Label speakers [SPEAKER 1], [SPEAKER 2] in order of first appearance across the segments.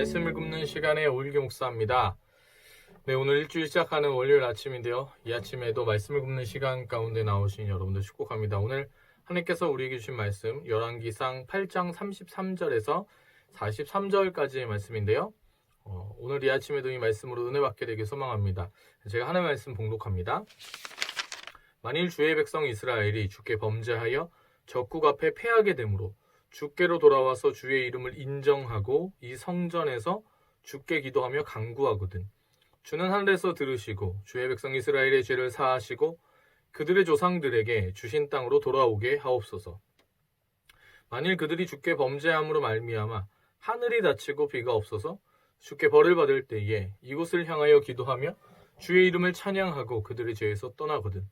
[SPEAKER 1] 말씀을 굽는 시간의 오일교 목사입니다. 네, 오늘 일주일 시작하는 월요일 아침인데요. 이 아침에도 말씀을 굽는 시간 가운데 나오신 여러분들 축복합니다. 오늘 하나님께서 우리에게 주신 말씀 열왕기상 8장 33절에서 43절까지의 말씀인데요. 오늘 이 아침에도 이 말씀으로 은혜 받게 되길 소망합니다. 제가 하나님의 말씀 봉독합니다. 만일 주의 백성 이스라엘이 주께 범죄하여 적국 앞에 패하게 되므로 주께로 돌아와서 주의 이름을 인정하고 이 성전에서 주께 기도하며 간구하거든 주는 하늘에서 들으시고 주의 백성 이스라엘의 죄를 사하시고 그들의 조상들에게 주신 땅으로 돌아오게 하옵소서. 만일 그들이 주께 범죄함으로 말미암아 하늘이 닫히고 비가 없어서 주께 벌을 받을 때에 이곳을 향하여 기도하며 주의 이름을 찬양하고 그들의 죄에서 떠나거든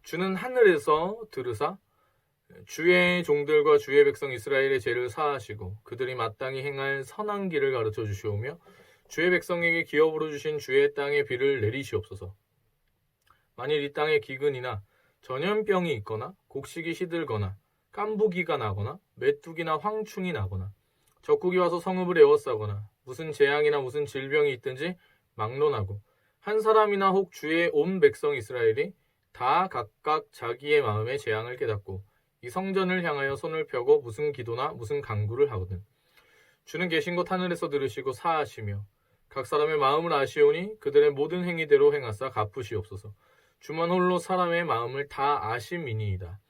[SPEAKER 1] 주는 하늘에서 들으사 주의 종들과 주의 백성 이스라엘의 죄를 사하시고 그들이 마땅히 행할 선한 길을 가르쳐 주시오며 주의 백성에게 기업으로 주신 주의 땅에 비를 내리시옵소서. 만일 이 땅에 기근이나 전염병이 있거나 곡식이 시들거나 깐부기가 나거나 메뚜기나 황충이 나거나 적국이 와서 성읍을 에워싸거나 무슨 재앙이나 무슨 질병이 있든지 막론하고 한 사람이나 혹 주의 온 백성 이스라엘이 다 각각 자기의 마음의 재앙을 깨닫고 이 성전을 향하여 손을 펴고 무슨 기도나 무슨 간구를 하거든 주는 계신 곳 하늘에서 들으시고 사하시며 각 사람의 마음을 아시오니 그들의 모든 행위대로 행하사 갚으시옵소서. 주만 홀로 사람의 마음을 다 아심이니이다.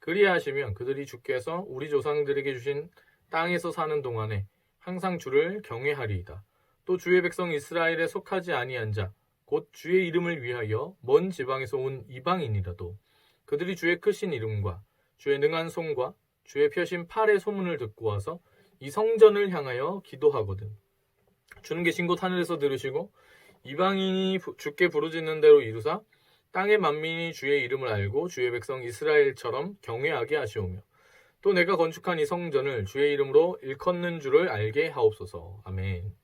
[SPEAKER 1] 그리하시면 그들이 주께서 우리 조상들에게 주신 땅에서 사는 동안에 항상 주를 경외하리이다. 또 주의 백성 이스라엘에 속하지 아니한 자 곧 주의 이름을 위하여 먼 지방에서 온 이방인이라도 그들이 주의 크신 이름과 주의 능한 손과 주의 펴신 팔의 소문을 듣고 와서 이 성전을 향하여 기도하거든 주는 계신 곳 하늘에서 들으시고 이방인이 주께 부르짖는 대로 이루사 땅의 만민이 주의 이름을 알고 주의 백성 이스라엘처럼 경외하게 하시오며 또 내가 건축한 이 성전을 주의 이름으로 일컫는 줄을 알게 하옵소서. 아멘.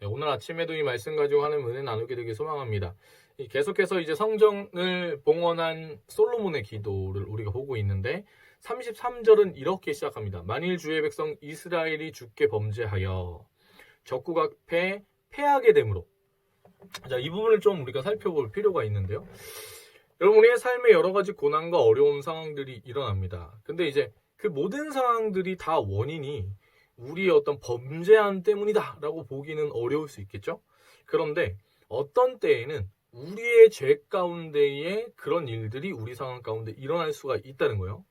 [SPEAKER 1] 네, 오늘 아침에도 이 말씀 가지고 하는 은혜 나누게 되길 소망합니다. 계속해서 이제 성전을 봉헌한 솔로몬의 기도를 우리가 보고 있는데 33절은 이렇게 시작합니다. 만일 주의 백성 이스라엘이 주께 범죄하여 적국 앞에 패하게 되므로 자, 이 부분을 좀 우리가 살펴볼 필요가 있는데요. 여러분 우리의 삶에 여러 가지 고난과 어려운 상황들이 일어납니다. 근데 이제 그 모든 상황들이 다 원인이 우리의 어떤 범죄함 때문이다 라고 보기는 어려울 수 있겠죠. 그런데 어떤 때에는 우리의 죄 가운데에 그런 일들이 우리 상황 가운데 일어날 수가 있다는 거예요.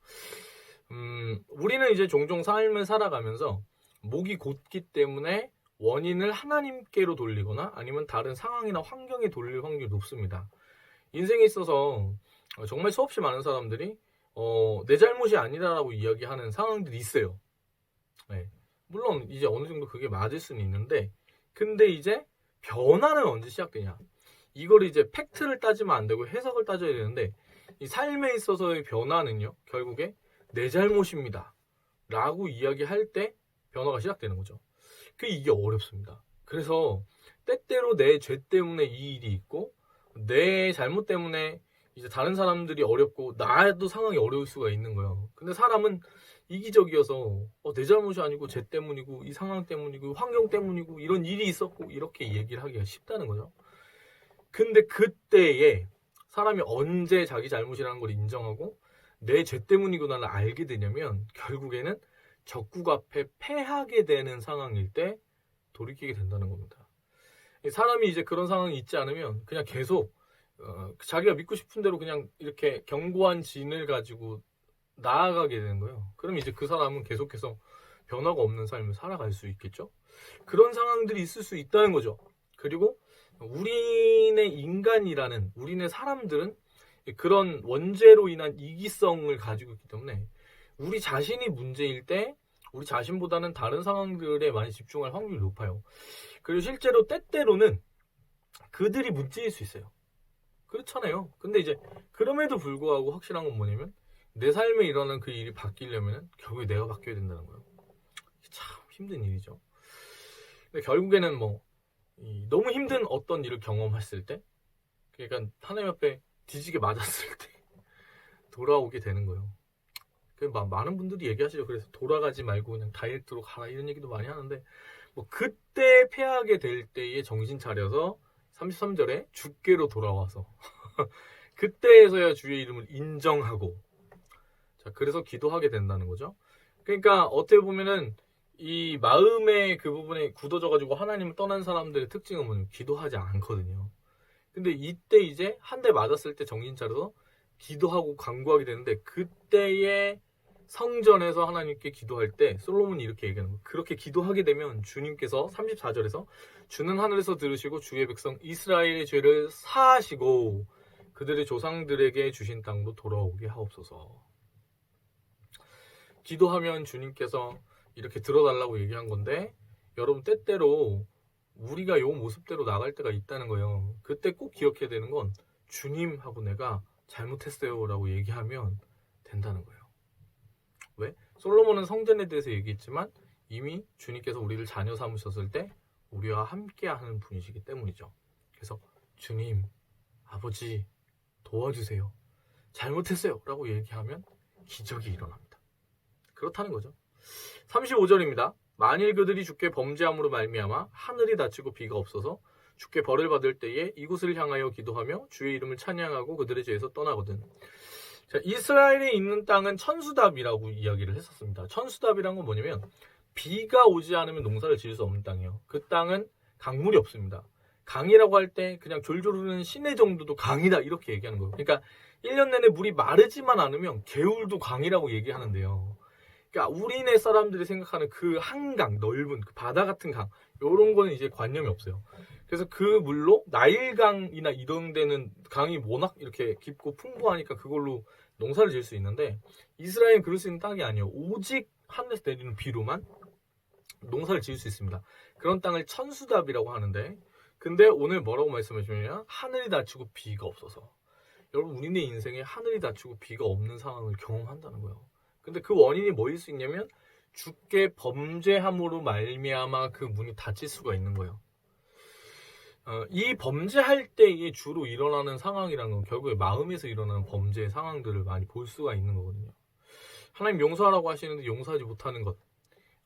[SPEAKER 1] 우리는 이제 종종 삶을 살아가면서 목이 곧기 때문에 원인을 하나님께로 돌리거나 아니면 다른 상황이나 환경에 돌릴 확률이 높습니다. 인생에 있어서 정말 수없이 많은 사람들이 내 잘못이 아니다라고 이야기하는 상황들이 있어요. 네. 물론 이제 어느 정도 그게 맞을 수는 있는데 근데 이제 변화는 언제 시작되냐 이걸 이제 팩트를 따지면 안 되고 해석을 따져야 되는데 이 삶에 있어서의 변화는요 결국에 내 잘못입니다 라고 이야기할 때 변화가 시작되는 거죠. 이게 어렵습니다. 그래서 때때로 내 죄 때문에 이 일이 있고 내 잘못 때문에 이제 다른 사람들이 어렵고 나도 상황이 어려울 수가 있는 거예요. 근데 사람은 이기적이어서 내 잘못이 아니고 쟤 때문이고 이 상황 때문이고 환경 때문이고 이런 일이 있었고 이렇게 얘기를 하기가 쉽다는 거죠. 근데 그때에 사람이 언제 자기 잘못이라는 걸 인정하고 내 죄 때문이구나를 알게 되냐면 결국에는 적국 앞에 패하게 되는 상황일 때 돌이키게 된다는 겁니다. 사람이 이제 그런 상황이 있지 않으면 그냥 계속 자기가 믿고 싶은 대로 그냥 이렇게 견고한 진을 가지고 나아가게 되는 거예요. 그럼 이제 그 사람은 계속해서 변화가 없는 삶을 살아갈 수 있겠죠. 그런 상황들이 있을 수 있다는 거죠. 그리고 우리네 인간이라는 우리네 사람들은 그런 원죄로 인한 이기성을 가지고 있기 때문에 우리 자신이 문제일 때 우리 자신보다는 다른 상황들에 많이 집중할 확률이 높아요. 그리고 실제로 때때로는 그들이 문제일 수 있어요. 그렇잖아요. 근데 이제 그럼에도 불구하고 확실한 건 뭐냐면 내 삶에 일어나는 그 일이 바뀌려면 결국에 내가 바뀌어야 된다는 거예요. 참 힘든 일이죠. 근데 결국에는 너무 힘든 어떤 일을 경험했을 때 그러니까 하나님 앞에 뒤지게 맞았을 때 돌아오게 되는 거예요. 많은 분들이 얘기하시죠. 그래서 돌아가지 말고 그냥 다이렉트로 가라 이런 얘기도 많이 하는데 뭐 그때 패하게 될 때에 정신 차려서 33절에 주께로 돌아와서 그때에서야 주의 이름을 인정하고, 자, 그래서 기도하게 된다는 거죠. 그러니까 어떻게 보면은 이 마음의 그 부분에 굳어져가지고 하나님을 떠난 사람들의 특징은 뭐냐면 기도하지 않거든요. 근데 이때 이제 한 대 맞았을 때 정신 차려서 기도하고 간구하게 되는데, 그때의 성전에서 하나님께 기도할 때 솔로몬이 이렇게 얘기하는 거예요. 그렇게 기도하게 되면 주님께서 34절에서 주는 하늘에서 들으시고 주의 백성 이스라엘의 죄를 사하시고 그들의 조상들에게 주신 땅도 돌아오게 하옵소서. 기도하면 주님께서 이렇게 들어달라고 얘기한 건데, 여러분 때때로 우리가 요 모습대로 나갈 때가 있다는 거예요. 그때 꼭 기억해야 되는 건 주님하고 내가 잘못했어요 라고 얘기하면 된다는 거예요. 왜? 솔로몬은 성전에 대해서 얘기했지만 이미 주님께서 우리를 자녀 삼으셨을 때 우리와 함께 하는 분이시기 때문이죠. 그래서 주님, 아버지 도와주세요, 잘못했어요 라고 얘기하면 기적이 일어납니다. 그렇다는 거죠. 35절입니다. 만일 그들이 주께 범죄함으로 말미암아 하늘이 닫히고 비가 없어서 주께 벌을 받을 때에 이곳을 향하여 기도하며 주의 이름을 찬양하고 그들의 죄에서 떠나거든. 자, 이스라엘에 있는 땅은 천수답이라고 이야기를 했었습니다. 천수답이란 건 뭐냐면 비가 오지 않으면 농사를 지을 수 없는 땅이에요. 그 땅은 강물이 없습니다. 강이라고 할 때 그냥 졸졸 흐르는 시내 정도도 강이다 이렇게 얘기하는 거예요. 그러니까 1년 내내 물이 마르지만 않으면 개울도 강이라고 얘기하는데요. 그러니까 우리네 사람들이 생각하는 그 한강, 넓은 그 바다 같은 강, 이런 거는 이제 관념이 없어요. 그래서 그 물로 나일강이나 이런 데는 강이 워낙 이렇게 깊고 풍부하니까 그걸로 농사를 지을 수 있는데, 이스라엘은 그럴 수 있는 땅이 아니에요. 오직 하늘에서 내리는 비로만 농사를 지을 수 있습니다. 그런 땅을 천수답이라고 하는데, 근데 오늘 뭐라고 말씀해 주냐면 하늘이 닫히고 비가 없어서. 여러분, 우리네 인생에 하늘이 닫히고 비가 없는 상황을 경험한다는 거예요. 근데 그 원인이 뭐일 수 있냐면 주께 범죄함으로 말미암아 그 문이 닫힐 수가 있는 거예요. 이 범죄할 때에 주로 일어나는 상황이라는 건 결국에 마음에서 일어나는 범죄의 상황들을 많이 볼 수가 있는 거거든요. 하나님 용서하라고 하시는데 용서하지 못하는 것,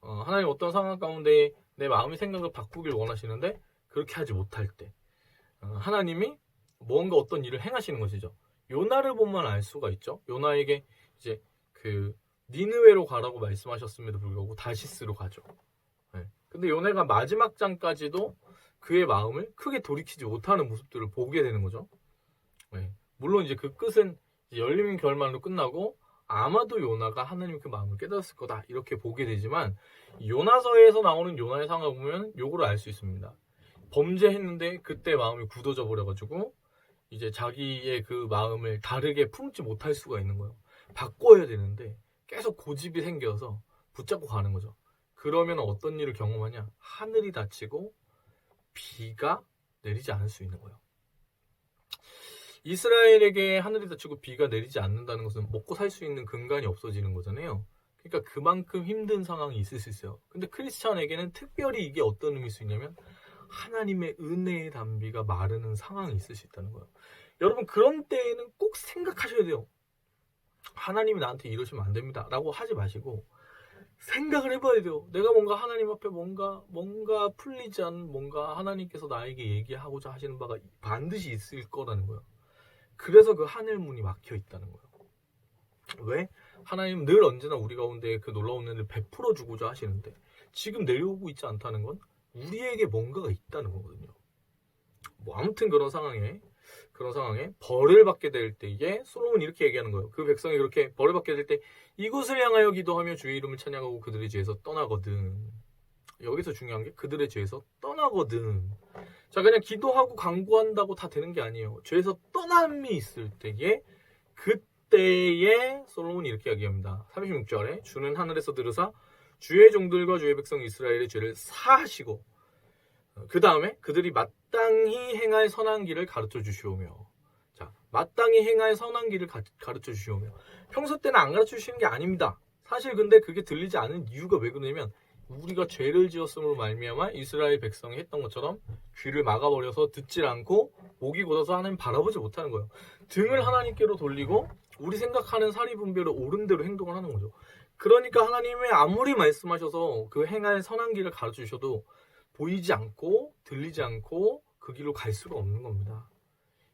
[SPEAKER 1] 하나님 어떤 상황 가운데 내 마음의 생각을 바꾸길 원하시는데 그렇게 하지 못할 때, 하나님이 뭔가 어떤 일을 행하시는 것이죠. 요나를 보면 알 수가 있죠. 요나에게 이제 그 니느웨로 가라고 말씀하셨음에도 불구하고 다시스로 가죠. 네. 근데 요나가 마지막 장까지도 그의 마음을 크게 돌이키지 못하는 모습들을 보게 되는 거죠. 네. 물론 이제 그 끝은 이제 열림 결말로 끝나고 아마도 요나가 하나님 그 마음을 깨달았을 거다 이렇게 보게 되지만, 요나서에서 나오는 요나의 상황을 보면 요거를 알 수 있습니다. 범죄했는데 그때 마음이 굳어져 버려가지고 이제 자기의 그 마음을 다르게 품지 못할 수가 있는 거예요. 바꿔야 되는데 계속 고집이 생겨서 붙잡고 가는 거죠. 그러면 어떤 일을 경험하냐? 하늘이 닫히고 비가 내리지 않을 수 있는 거예요. 이스라엘에게 하늘이 닫히고 비가 내리지 않는다는 것은 먹고 살 수 있는 근간이 없어지는 거잖아요. 그러니까 그만큼 힘든 상황이 있을 수 있어요. 근데 크리스찬에게는 특별히 이게 어떤 의미일 수 있냐면 하나님의 은혜의 담비가 마르는 상황이 있을 수 있다는 거예요. 여러분, 그런 때에는 꼭 생각하셔야 돼요. 하나님이 나한테 이러시면 안 됩니다 라고 하지 마시고 생각을 해봐야 돼요. 내가 뭔가 하나님 앞에 뭔가 풀리지 않은 뭔가 하나님께서 나에게 얘기하고자 하시는 바가 반드시 있을 거라는 거예요. 그래서 그 하늘 문이 막혀 있다는 거예요. 왜? 하나님은 늘 언제나 우리 가운데 그 놀라운 은혜를 베풀어 주고자 하시는데 지금 내려오고 있지 않다는 건 우리에게 뭔가가 있다는 거거든요. 뭐 아무튼 그런 상황에 벌을 받게 될 때에 솔로몬이 이렇게 얘기하는 거예요. 그 백성이 그렇게 벌을 받게 될 때 이곳을 향하여 기도하며 주의 이름을 찬양하고 그들의 죄에서 떠나거든. 여기서 중요한 게 그들의 죄에서 떠나거든. 자, 그냥 기도하고 간구한다고 다 되는 게 아니에요. 죄에서 떠남이 있을 때에 그때에 솔로몬이 이렇게 이야기합니다. 36절에 주는 하늘에서 들으사 주의 종들과 주의 백성 이스라엘의 죄를 사하시고 그 다음에 그들이 마땅히 행할 선한 길을 가르쳐 주시오며. 자, 마땅히 행할 선한 길을 가르쳐 주시오며. 평소 때는 안 가르쳐 주시는 게 아닙니다. 사실 근데 그게 들리지 않은 이유가 왜 그러냐면 우리가 죄를 지었음으로 말미암아 이스라엘 백성이 했던 것처럼 귀를 막아버려서 듣질 않고 목이 곧아서 하나님 바라보지 못하는 거예요. 등을 하나님께로 돌리고 우리 생각하는 사리분별을 옳은 대로 행동을 하는 거죠. 그러니까 하나님이 아무리 말씀하셔서 그 행할 선한 길을 가르쳐 주셔도 보이지 않고 들리지 않고 그 길로 갈 수가 없는 겁니다.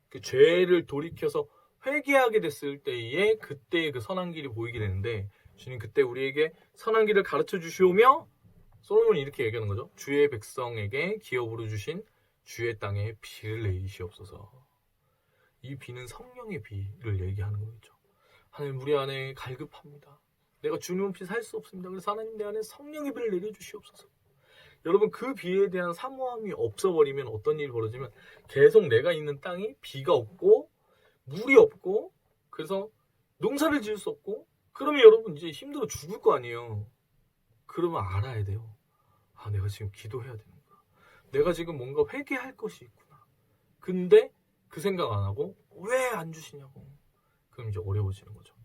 [SPEAKER 1] 그 죄를 돌이켜서 회개하게 됐을 때에 그때의 그 선한 길이 보이게 되는데 주님 그때 우리에게 선한 길을 가르쳐 주시오며 솔로몬이 이렇게 얘기하는 거죠. 주의 백성에게 기업으로 주신 주의 땅에 비를 내리시옵소서. 이 비는 성령의 비를 얘기하는 거죠. 하나님 우리 안에 갈급합니다. 내가 주님 없이 살 수 없습니다. 그래서 하나님 내 안에 성령의 비를 내려주시옵소서. 여러분 그 비에 대한 사모함이 없어버리면 어떤 일이 벌어지면 계속 내가 있는 땅이 비가 없고 물이 없고 그래서 농사를 지을 수 없고 그러면 여러분 이제 힘들어 죽을 거 아니에요. 그러면 알아야 돼요. 아 내가 지금 기도해야 되는구나. 내가 지금 뭔가 회개할 것이 있구나. 근데 그 생각 안 하고 왜 안 주시냐고. 그럼 이제 어려워지는 거죠.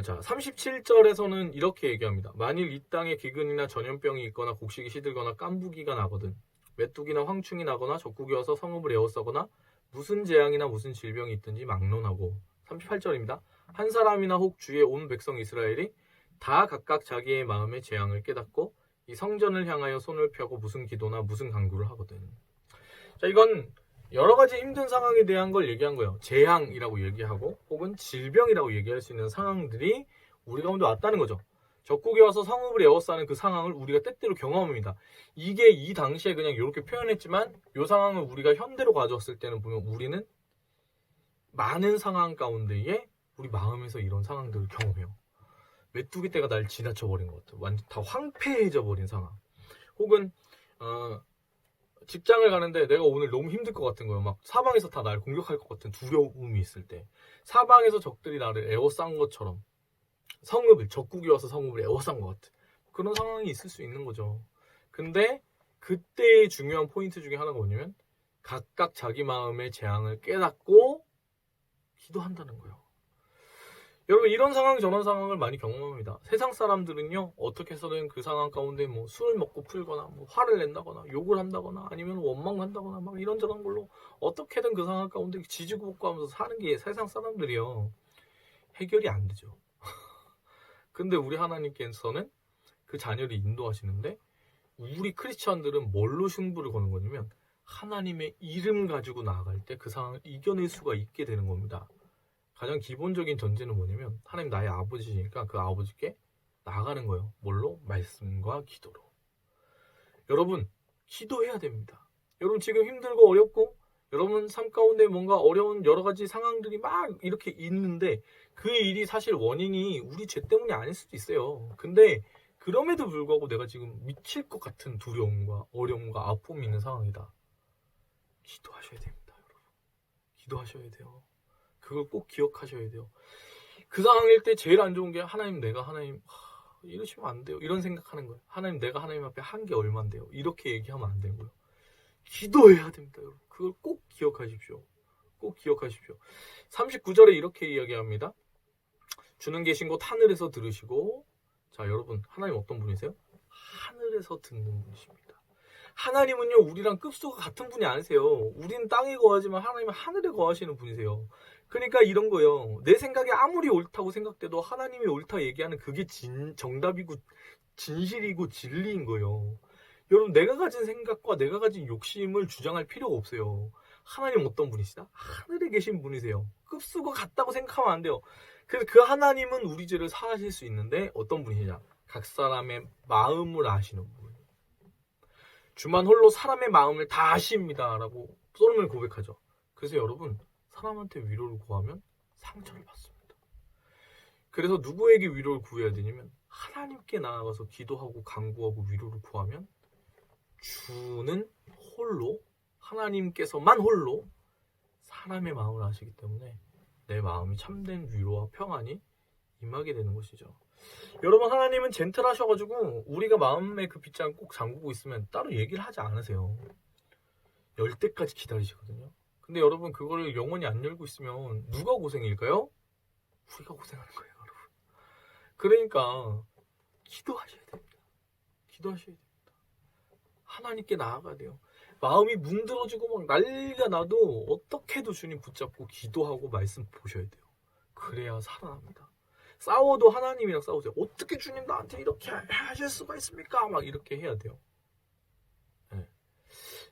[SPEAKER 1] 자 37절에서는 이렇게 얘기합니다. 만일 이 땅에 기근이나 전염병이 있거나 곡식이 시들거나 깐부기가 나거든 메뚜기나 황충이 나거나 적국이 와서 성읍을 에워싸거나 무슨 재앙이나 무슨 질병이 있든지 막론하고 38절입니다. 한 사람이나 혹 주의 온 백성 이스라엘이 다 각각 자기의 마음의 재앙을 깨닫고 이 성전을 향하여 손을 펴고 무슨 기도나 무슨 간구를 하거든. 자 이건 여러 가지 힘든 상황에 대한 걸 얘기한 거예요. 재앙이라고 얘기하고 혹은 질병이라고 얘기할 수 있는 상황들이 우리 가운데 왔다는 거죠. 적국이 와서 성읍을 에워싸는 그 상황을 우리가 때때로 경험합니다. 이게 이 당시에 그냥 이렇게 표현했지만 이 상황을 우리가 현대로 가져왔을 때는 보면 우리는 많은 상황 가운데에 우리 마음에서 이런 상황들을 경험해요. 메뚜기 떼가 날 지나쳐버린 것 같아요. 완전 다 황폐해져 버린 상황. 혹은 직장을 가는데 내가 오늘 너무 힘들 것 같은 거예요. 막 사방에서 다 날 공격할 것 같은 두려움이 있을 때 사방에서 적들이 나를 에워싼 것처럼 적국이 와서 성읍을 에워싼 것 같은 그런 상황이 있을 수 있는 거죠. 근데 그때의 중요한 포인트 중에 하나가 뭐냐면 각각 자기 마음의 재앙을 깨닫고 기도한다는 거예요. 여러분 이런 상황 저런 상황을 많이 경험합니다. 세상 사람들은요 어떻게 해서든 그 상황 가운데 뭐 술을 먹고 풀거나 뭐 화를 낸다거나 욕을 한다거나 아니면 원망한다거나 막 이런저런 걸로 어떻게든 그 상황 가운데 지지고 볶고 하면서 사는 게 세상 사람들이요 해결이 안 되죠. 근데 우리 하나님께서는 그 자녀를 인도하시는데 우리 크리스천들은 뭘로 승부를 거는 거냐면 하나님의 이름 가지고 나아갈 때 그 상황을 이겨낼 수가 있게 되는 겁니다. 가장 기본적인 전제는 뭐냐면 하나님 나의 아버지니까 그 아버지께 나아가는 거예요. 뭘로? 말씀과 기도로. 여러분 기도해야 됩니다. 여러분 지금 힘들고 어렵고 여러분 삶 가운데 뭔가 어려운 여러 가지 상황들이 막 이렇게 있는데 그 일이 사실 원인이 우리 죄 때문이 아닐 수도 있어요. 근데 그럼에도 불구하고 내가 지금 미칠 것 같은 두려움과 어려움과 아픔이 있는 상황이다. 기도하셔야 됩니다. 여러분. 기도하셔야 돼요. 그걸 꼭 기억하셔야 돼요. 그 상황일 때 제일 안 좋은 게 하나님 이러시면 안 돼요. 이런 생각하는 거예요. 하나님 내가 하나님 앞에 한 게 얼만데요. 이렇게 얘기하면 안 되고요. 기도해야 됩니다. 여러분. 그걸 꼭 기억하십시오. 꼭 기억하십시오. 39절에 이렇게 이야기합니다. 주는 계신 곳 하늘에서 들으시고 자 여러분 하나님 어떤 분이세요? 하늘에서 듣는 분이십니다. 하나님은요 우리랑 급수가 같은 분이 아니세요. 우리는 땅에 거하지만 하나님은 하늘에 거하시는 분이세요. 그러니까 이런 거예요. 내 생각이 아무리 옳다고 생각돼도 하나님이 옳다 얘기하는 그게 정답이고 진실이고 진리인 거예요. 여러분 내가 가진 생각과 내가 가진 욕심을 주장할 필요가 없어요. 하나님 어떤 분이시다? 하늘에 계신 분이세요. 급수가 같다고 생각하면 안 돼요. 그래서 그 하나님은 우리 죄를 사하실 수 있는데 어떤 분이냐? 각 사람의 마음을 아시는 분. 주만 홀로 사람의 마음을 다 아십니다. 라고 솔로몬이 고백하죠. 그래서 여러분 사람한테 위로를 구하면 상처를 받습니다. 그래서 누구에게 위로를 구해야 되냐면 하나님께 나아가서 기도하고 간구하고 위로를 구하면 주는 홀로 하나님께서만 홀로 사람의 마음을 아시기 때문에 내 마음이 참된 위로와 평안이 임하게 되는 것이죠. 여러분 하나님은 젠틀하셔가지고 우리가 마음의 그 빗장 꼭 잠그고 있으면 따로 얘기를 하지 않으세요. 열 때까지 기다리시거든요. 근데 여러분 그거를 영원히 안 열고 있으면 누가 고생일까요? 우리가 고생하는 거예요. 여러분. 그러니까 기도하셔야 됩니다. 기도하셔야 됩니다. 하나님께 나아가야 돼요. 마음이 문드러지고 막 난리가 나도 어떻게 해도 주님 붙잡고 기도하고 말씀 보셔야 돼요. 그래야 살아납니다. 싸워도 하나님이랑 싸우세요. 어떻게 주님 나한테 이렇게 하실 수가 있습니까? 막 이렇게 해야 돼요.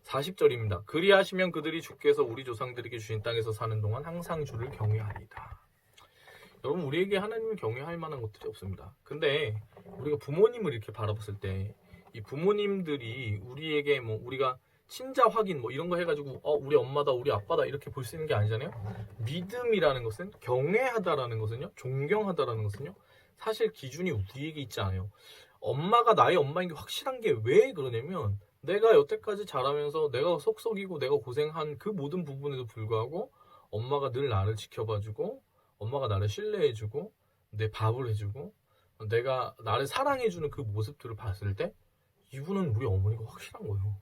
[SPEAKER 1] 40절입니다. 그리하시면 그들이 주께서 우리 조상들에게 주신 땅에서 사는 동안 항상 주를 경외하리다. 여러분, 우리에게 하나님을 경외할 만한 것들이 없습니다. 근데 우리가 부모님을 이렇게 바라봤을 때 이 부모님들이 우리에게 뭐 우리가 친자 확인 뭐 이런 거 해가지고 우리 엄마다 우리 아빠다 이렇게 볼 수 있는 게 아니잖아요. 믿음이라는 것은, 경외하다라는 것은요, 존경하다라는 것은요, 사실 기준이 우리에게 있지 않아요. 엄마가 나의 엄마인 게 확실한 게 왜 그러냐면, 내가 여태까지 자라면서 내가 속썩이고 내가 고생한 그 모든 부분에도 불구하고 엄마가 늘 나를 지켜봐주고, 엄마가 나를 신뢰해주고, 내 밥을 해주고, 내가 나를 사랑해주는 그 모습들을 봤을 때 이분은 우리 어머니가 확실한 거예요.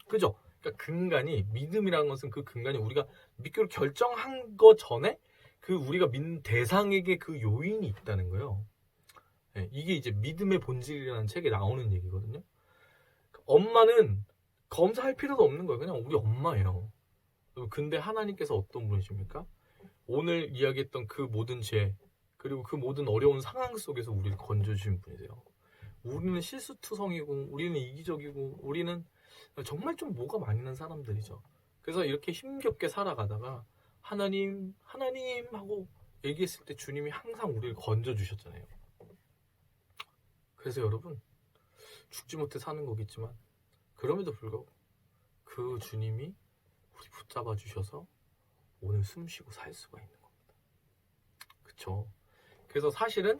[SPEAKER 1] 그죠? 그러니까 근간이, 믿음이라는 것은 그 근간이 우리가 믿기로 결정한 거 전에 그 우리가 믿는 대상에게 그 요인이 있다는 거예요. 네, 이게 이제 믿음의 본질이라는 책에 나오는 얘기거든요. 엄마는 검사할 필요도 없는 거예요. 그냥 우리 엄마예요. 근데 하나님께서 어떤 분이십니까? 오늘 이야기했던 그 모든 죄, 그리고 그 모든 어려운 상황 속에서 우리를 건져주신 분이세요. 우리는 실수투성이고, 우리는 이기적이고, 우리는 정말 좀 뭐가 많이 난 사람들이죠. 그래서 이렇게 힘겹게 살아가다가 하나님 하고 얘기했을 때 주님이 항상 우리를 건져주셨잖아요. 그래서 여러분, 죽지 못해 사는 거겠지만 그럼에도 불구하고 그 주님이 우리 붙잡아 주셔서 오늘 숨 쉬고 살 수가 있는 겁니다. 그쵸? 그래서 사실은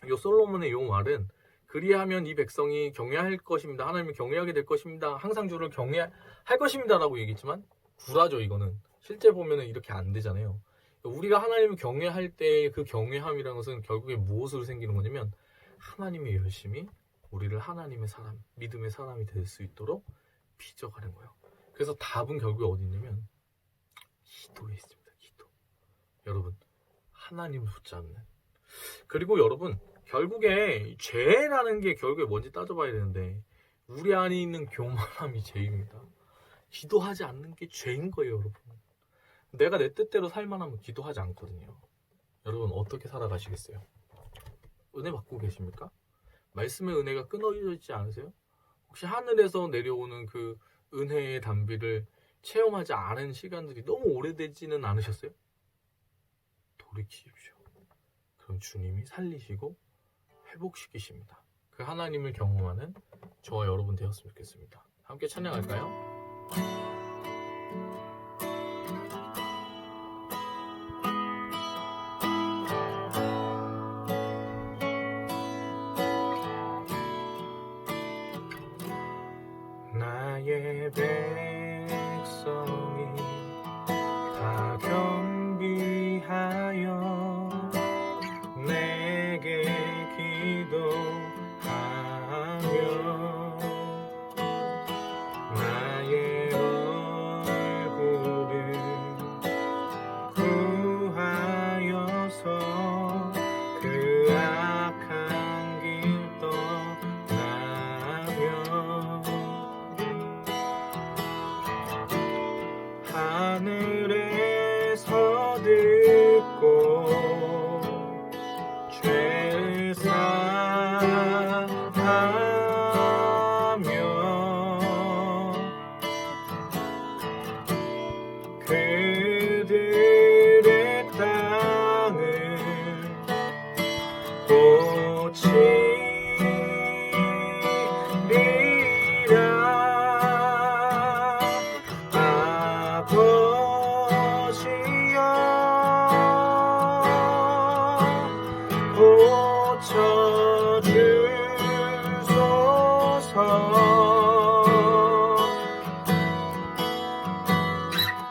[SPEAKER 1] 이 솔로몬의 이 말은, 그리하면 이 백성이 경외할 것입니다. 하나님을 경외하게 될 것입니다. 항상 주를 경외할 것입니다. 라고 얘기했지만 구라죠, 이거는. 실제 보면은 이렇게 안 되잖아요. 우리가 하나님을 경외할 때 그 경외함이라는 것은 결국에 무엇으로 생기는 거냐면, 하나님이 열심히 우리를 하나님의 사람, 믿음의 사람이 될 수 있도록 빚어가는 거예요. 그래서 답은 결국에 어디 있냐면 기도에 있습니다. 기도. 여러분, 하나님을 붙잡는. 그리고 여러분, 결국에 죄라는 게 결국에 뭔지 따져봐야 되는데, 우리 안에 있는 교만함이 죄입니다. 기도하지 않는 게 죄인 거예요, 여러분. 내가 내 뜻대로 살만하면 기도하지 않거든요. 여러분, 어떻게 살아가시겠어요? 은혜 받고 계십니까? 말씀의 은혜가 끊어져 있지 않으세요? 혹시 하늘에서 내려오는 그 은혜의 단비를 체험하지 않은 시간들이 너무 오래되지는 않으셨어요? 돌이키십시오. 그럼 주님이 살리시고 회복시키십니다. 그 하나님을 경험하는 저와 여러분 되었으면 좋겠습니다. 함께 찬양할까요? 나의 백성이 다 경비하여 내게 기도하며 나의 얼굴을 구하여서 그 악한 길 떠나며 하늘에서 듣고 죄를 사하며 그들의 땅을 고치리라. 아버지여 고쳐주소서.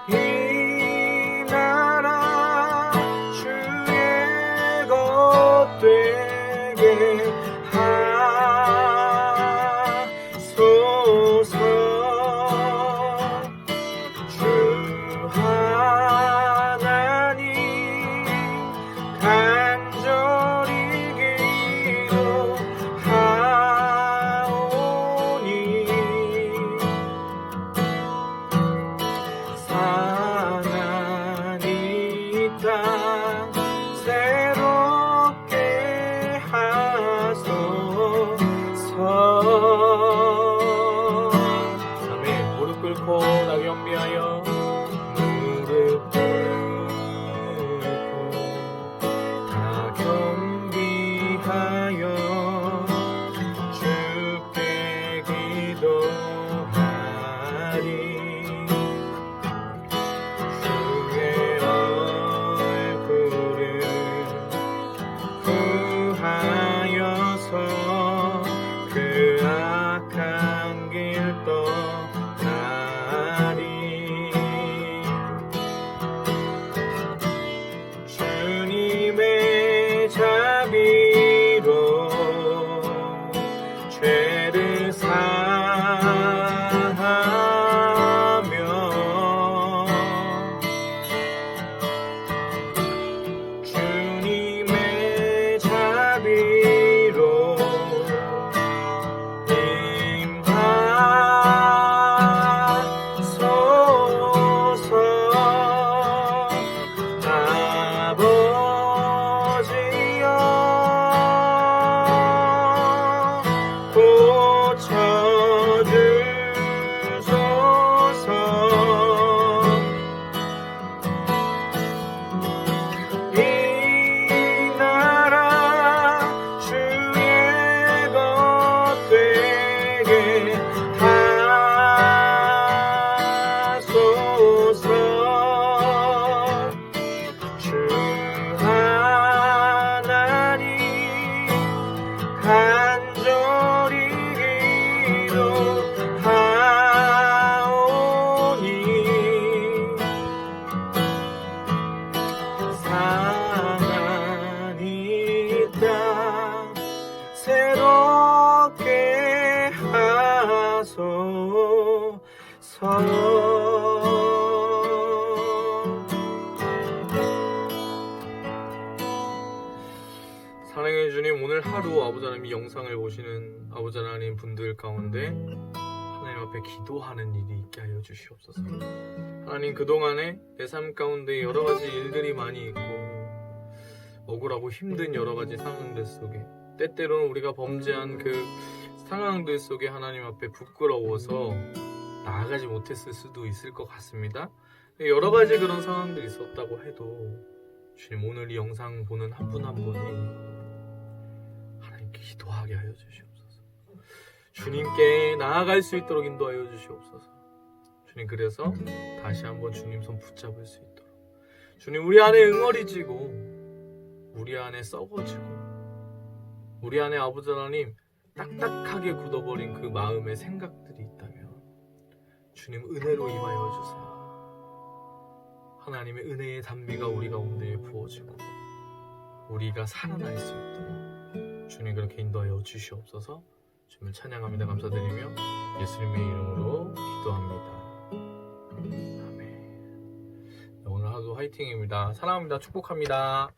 [SPEAKER 1] 이 나라 주의 것 되게 하소서. 주 하나님 간절히 기도하오니 사랑이 땅 새롭게 하소서. 나 겸비하여 무릎 꿇고 다 겸비하여 주께 기도하리. 주의 얼굴을 구하여서 그 악한 길 떠나리. 주님의 자비로 죄를 사하며 주님의 자비로 간절히 기도하오니 상한 이 땅 새롭게 하소서. 사랑해 주님, 오늘 하루 아버지 하나님 이 영상을 보시는 아버지 하나님 분들 가운데 하나님 앞에 기도하는 일이 있게 하여 주시옵소서. 하나님, 그동안에 내 삶 가운데 여러 가지 일들이 많이 있고 억울하고 힘든 여러 가지 상황들 속에 때때로는 우리가 범죄한 그 상황들 속에 하나님 앞에 부끄러워서 나아가지 못했을 수도 있을 것 같습니다. 여러 가지 그런 상황들이 있었다고 해도 주님, 오늘 이 영상 보는 한 분 한 분이 하나님께 기도하게 하여 주시옵소서. 주님께 나아갈 수 있도록 인도하여 주시옵소서. 주님, 그래서 다시 한번 주님 손 붙잡을 수 있도록 주님, 우리 안에 응어리지고 우리 안에 썩어지고 우리 안에 아버지 하나님 딱딱하게 굳어버린 그 마음의 생각들이 있다면 주님, 은혜로 임하여 주세요. 하나님의 은혜의 단비가 우리 가운데에 부어지고 우리가 살아날 수 있도록 주님 그렇게 인도하여 주시옵소서. 주님을 찬양합니다. 감사드리며 예수님의 이름으로 기도합니다. 아멘. 오늘 하루 화이팅입니다. 사랑합니다. 축복합니다.